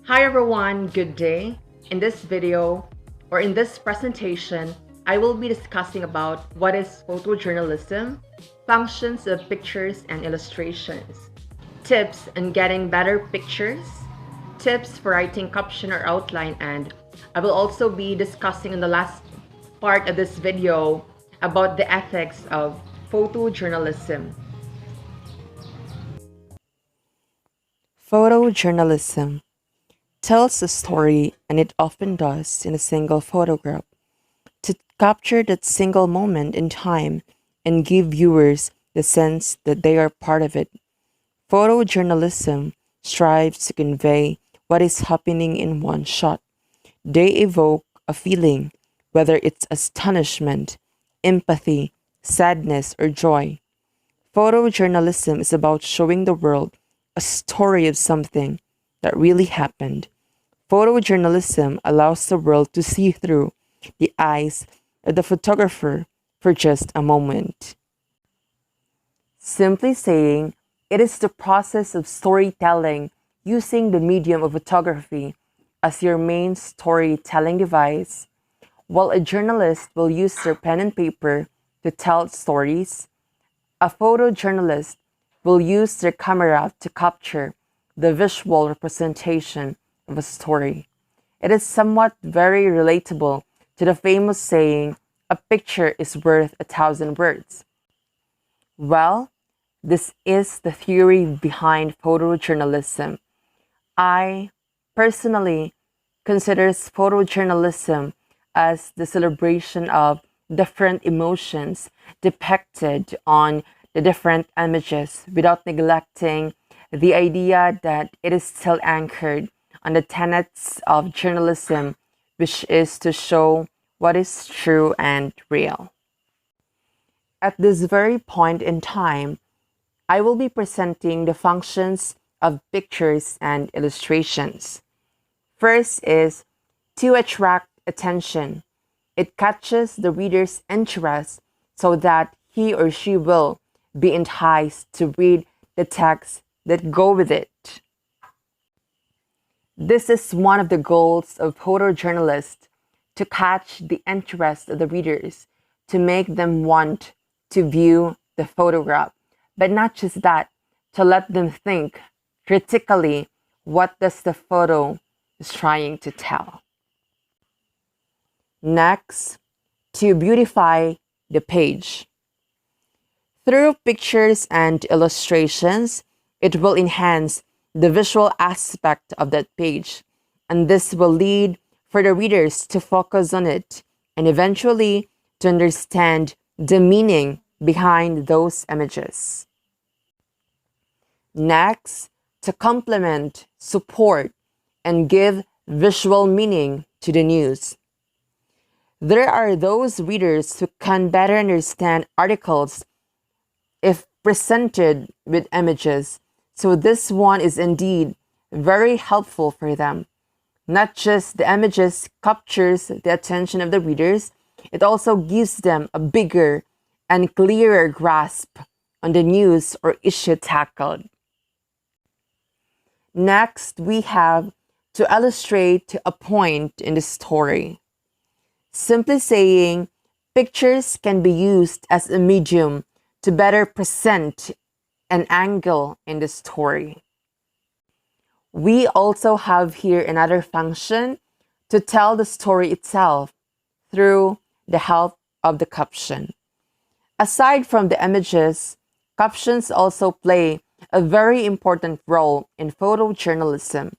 Hi everyone, good day. In this video or in this presentation, I will be discussing about what is photojournalism, functions of pictures and illustrations, tips on getting better pictures, tips for writing caption or outline, and I will also be discussing in the last part of this video about the ethics of photojournalism. Photojournalism tells a story, and it often does, in a single photograph, to capture that single moment in time and give viewers the sense that they are part of it. Photojournalism strives to convey what is happening in one shot. They evoke a feeling, whether it's astonishment, empathy, sadness, or joy. Photojournalism is about showing the world a story of something that really happened. Photojournalism allows the world to see through the eyes of the photographer for just a moment. Simply saying, it is the process of storytelling using the medium of photography as your main storytelling device. While a journalist will use their pen and paper to tell stories, a photojournalist will use their camera to capture the visual representation of a story. It is somewhat very relatable to the famous saying, "A picture is worth 1,000 words." Well, this is the theory behind photojournalism. I personally consider photojournalism as the celebration of different emotions depicted on the different images without neglecting the idea that it is still anchored on the tenets of journalism, which is to show what is true and real. At this very point in time, I will be presenting the functions of pictures and illustrations. First is to attract attention. It catches the reader's interest so that he or she will be enticed to read the text that go with it. This is one of the goals of photojournalists, to catch the interest of the readers, to make them want to view the photograph. But not just that, to let them think critically, what does the photo is trying to tell. Next, to beautify the page. Through pictures and illustrations, it will enhance the visual aspect of that page, and this will lead for the readers to focus on it and eventually to understand the meaning behind those images. Next, to complement, support, and give visual meaning to the news. There are those readers who can better understand articles if presented with images, so this one is indeed very helpful for them. Not just the images captures the attention of the readers, it also gives them a bigger and clearer grasp on the news or issue tackled. Next, we have to illustrate a point in the story. Simply saying, pictures can be used as a medium to better present an angle in the story. We also have here another function to tell the story itself through the help of the caption. Aside from the images, captions also play a very important role in photojournalism,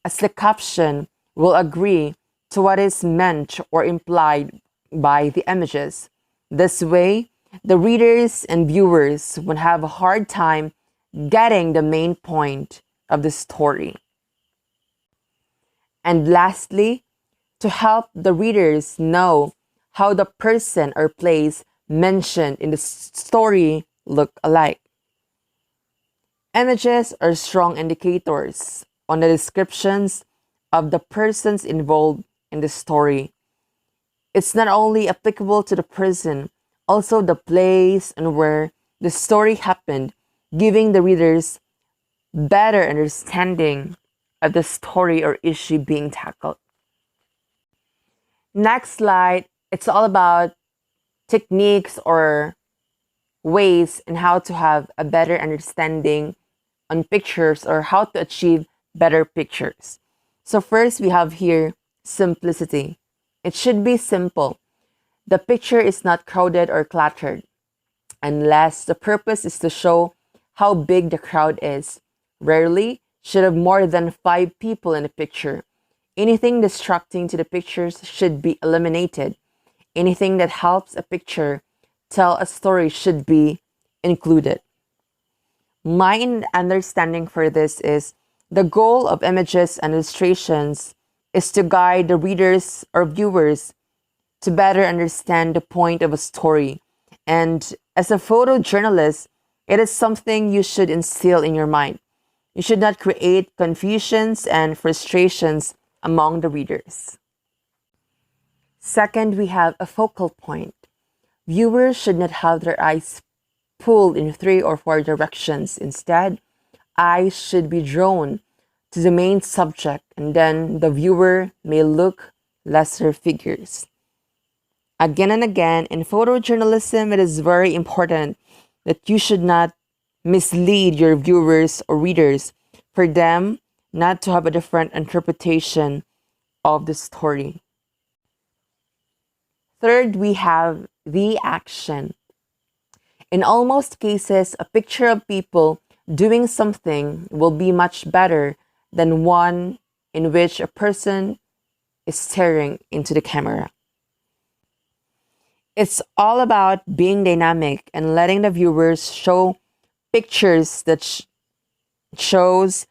as the caption will agree to what is meant or implied by the images. This way, the readers and viewers will have a hard time getting the main point of the story. And lastly, to help the readers know how the person or place mentioned in the story look alike. Images are strong indicators on the descriptions of the persons involved in the story. It's not only applicable to the person, also the place and where the story happened, giving the readers better understanding of the story or issue being tackled. Next slide, it's all about techniques or ways and how to have a better understanding on pictures or how to achieve better pictures. So first we have here simplicity. It should be simple. The picture is not crowded or cluttered unless the purpose is to show how big the crowd is. Rarely should have more than 5 people in a picture. Anything distracting to the pictures should be eliminated. Anything that helps a picture tell a story should be included. My understanding for this is the goal of images and illustrations is to guide the readers or viewers to better understand the point of a story. And as a photojournalist, it is something you should instill in your mind. You should not create confusions and frustrations among the readers. Second, we have a focal point. Viewers should not have their eyes pulled in 3 or 4 directions. Instead, eyes should be drawn to the main subject, and then the viewer may look lesser figures. Again and again, in photojournalism, it is very important that you should not mislead your viewers or readers for them not to have a different interpretation of the story. Third, we have the action. In almost cases, a picture of people doing something will be much better than one in which a person is staring into the camera. It's all about being dynamic and letting the viewers show pictures that shows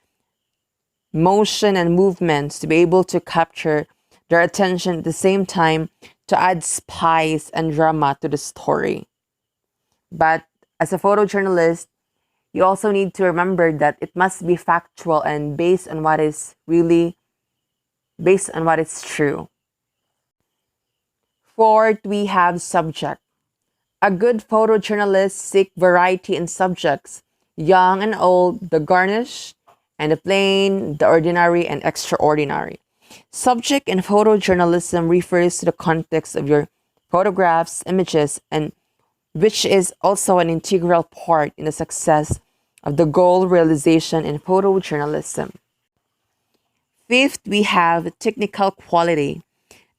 motion and movements to be able to capture their attention at the same time to add spice and drama to the story. But as a photojournalist, you also need to remember that it must be factual and based on what is true. Fourth, we have subject. A good photojournalist seeks variety in subjects, young and old, the garnish and the plain, the ordinary and extraordinary. Subject in photojournalism refers to the context of your photographs, images, and which is also an integral part in the success of the goal realization in photojournalism. Fifth, we have technical quality.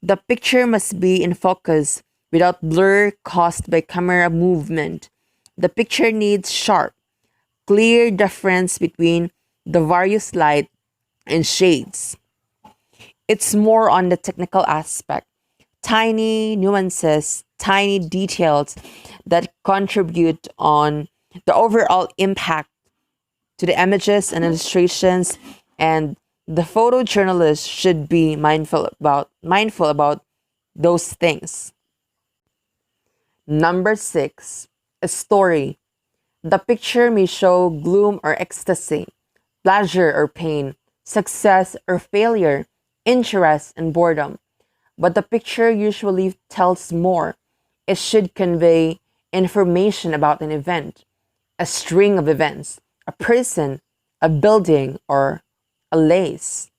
The picture must be in focus without blur caused by camera movement. The picture needs sharp, clear difference between the various light and shades. It's more on the technical aspect. Tiny nuances, tiny details that contribute on the overall impact to the images and illustrations, and the photojournalist should be mindful about those things. Number 6, a story. The picture may show gloom or ecstasy, pleasure or pain, success or failure, interest and boredom. But the picture usually tells more. It should convey information about an event, a string of events, a person, a building, or a lace.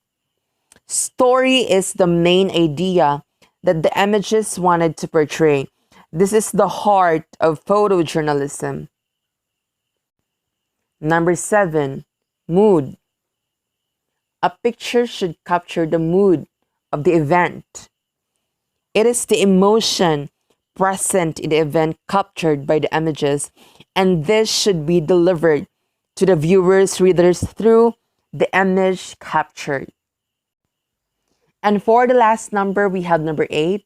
Story is the main idea that the images wanted to portray. This is the heart of photojournalism. Number 7, mood. A picture should capture the mood of the event. It is the emotion present in the event captured by the images, and this should be delivered to the viewers, readers through the image captured. And for the last number, we have number 8,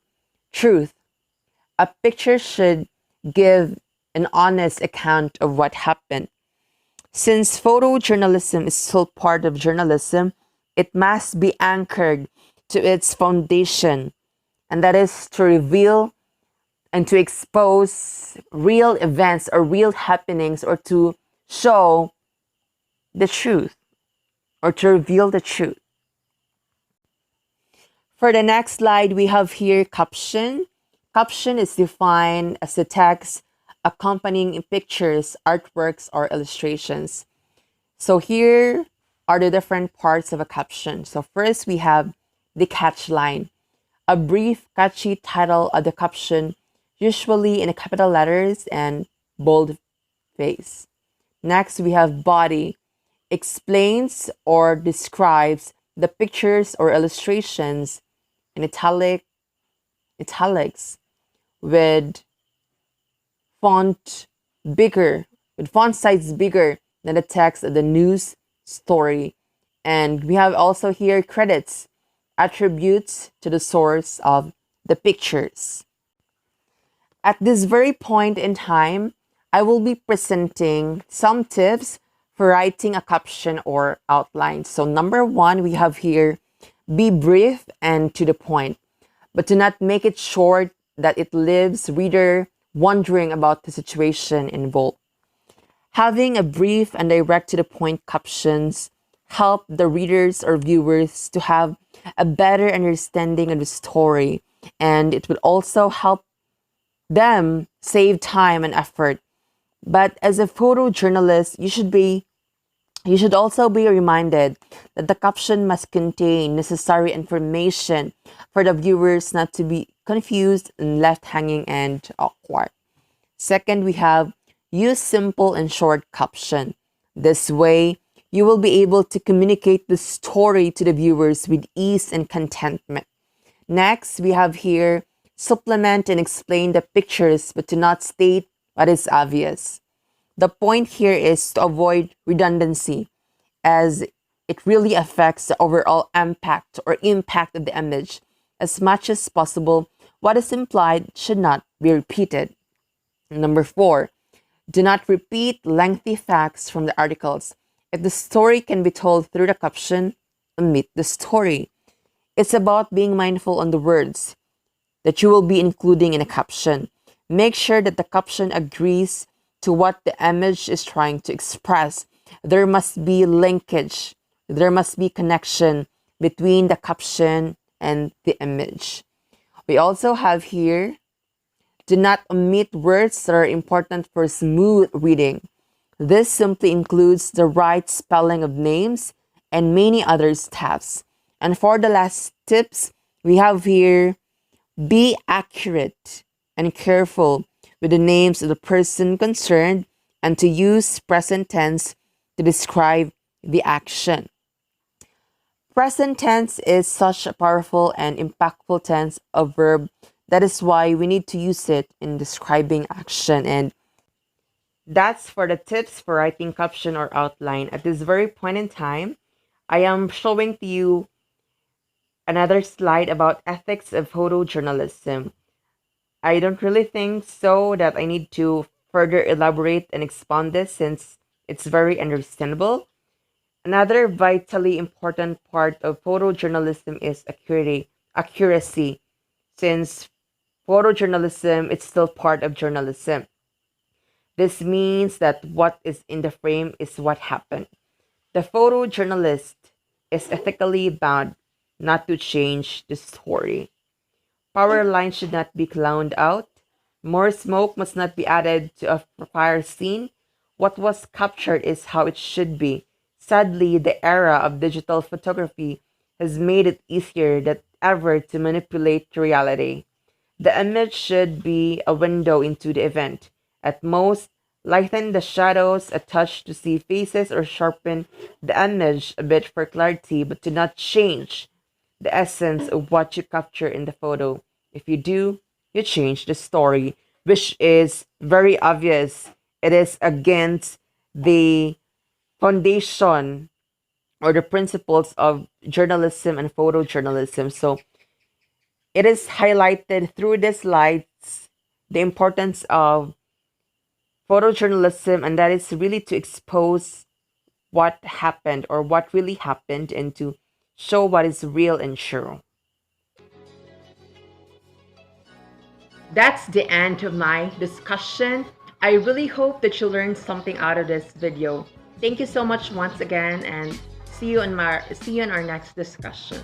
truth. A picture should give an honest account of what happened. Since photojournalism is still part of journalism, it must be anchored to its foundation, and that is to reveal and to expose real events or real happenings, or to show the truth or to reveal the truth. For the next slide, we have here caption. Caption is defined as the text accompanying pictures, artworks, or illustrations. So here, are the different parts of a caption. So first we have the catch line, a brief, catchy title of the caption, usually in capital letters and bold face. Next, we have body, explains or describes the pictures or illustrations in italics with font with font size bigger than the text of the news story. And we have also here credits, attributes to the source of the pictures. At this very point in time, I will be presenting some tips for writing a caption or outline. So number one, we have here, be brief and to the point, but do not make it short that it leaves reader wondering about the situation involved. Having a brief and direct to the point captions help the readers or viewers to have a better understanding of the story, and it would also help them save time and effort. But as a photojournalist, you should also be reminded that the caption must contain necessary information for the viewers not to be confused and left hanging and awkward. Second, we have use simple and short caption. This way, you will be able to communicate the story to the viewers with ease and contentment. Next, we have here supplement and explain the pictures but do not state what is obvious. The point here is to avoid redundancy, as it really affects the overall impact of the image. As much as possible, what is implied should not be repeated. Number 4, do not repeat lengthy facts from the articles. If the story can be told through the caption, omit the story. It's about being mindful on the words that you will be including in a caption. Make sure that the caption agrees to what the image is trying to express. There must be linkage. There must be connection between the caption and the image. We also have here, do not omit words that are important for smooth reading. This simply includes the right spelling of names and many other steps. And for the last tips, we have here, be accurate and careful with the names of the person concerned and to use present tense to describe the action. Present tense is such a powerful and impactful tense of verb. That is why we need to use it in describing action. And that's for the tips for writing caption or outline. At this very point in time, I am showing to you another slide about ethics of photojournalism. I don't really think so that I need to further elaborate and expand this since it's very understandable. Another vitally important part of photojournalism is accuracy, since photojournalism is still part of journalism. This means that what is in the frame is what happened. The photojournalist is ethically bound not to change the story. Power lines should not be clowned out. More smoke must not be added to a fire scene. What was captured is how it should be. Sadly, the era of digital photography has made it easier than ever to manipulate reality. The image should be a window into the event. At most, lighten the shadows a touch to see faces or sharpen the image a bit for clarity, but do not change the essence of what you capture in the photo. If you do, you change the story, which is very obvious. It is against the foundation or the principles of journalism and photojournalism. So it is highlighted through the slides the importance of photojournalism, and that is really to expose what happened or what really happened and to show what is real and true. That's the end of my discussion. I really hope that you learned something out of this video. Thank you so much once again, and see you in our next discussion.